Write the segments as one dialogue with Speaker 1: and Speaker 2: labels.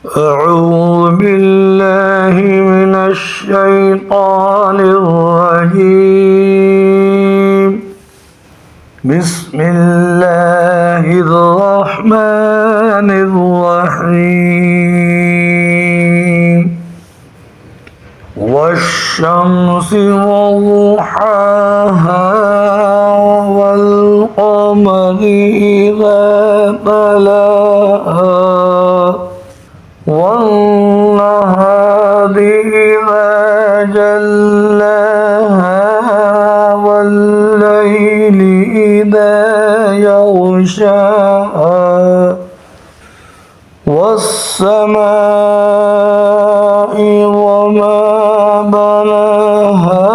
Speaker 1: أعوذ بالله من الشيطان الرجيم. بسم الله الرحمن الرحيم. والشمس وضحاها والقمر إذا تلاها والنهار إذا جلاها والليل إذا يغشاها والسماء وما بناها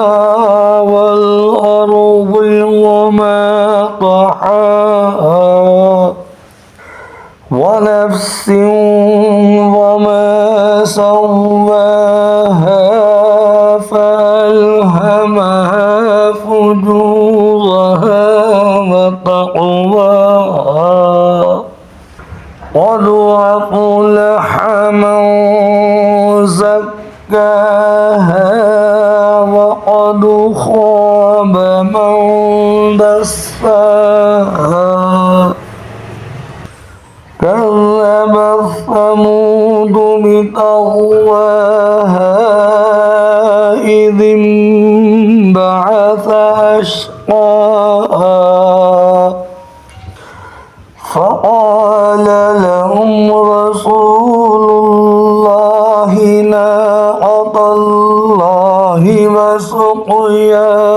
Speaker 1: والأرض وما طحاها ونفس وما سواها فألهمها فجورها وتقواها قد أفلح من زكاها وقد خاب من دساها كذبت ثمود بطغواها إذ انبعث أشقاها فقال لهم رسول الله ناقة الله وسقياها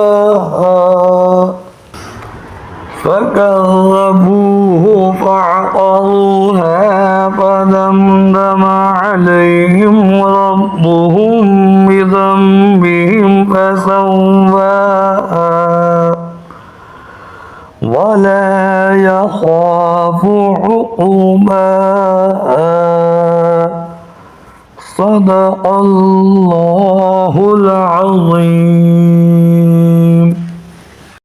Speaker 1: فكذبوه فعقروها فدمدم عليهم ربهم بذنبهم فسواها ولا يخاف عقباها. صدق الله العظيم.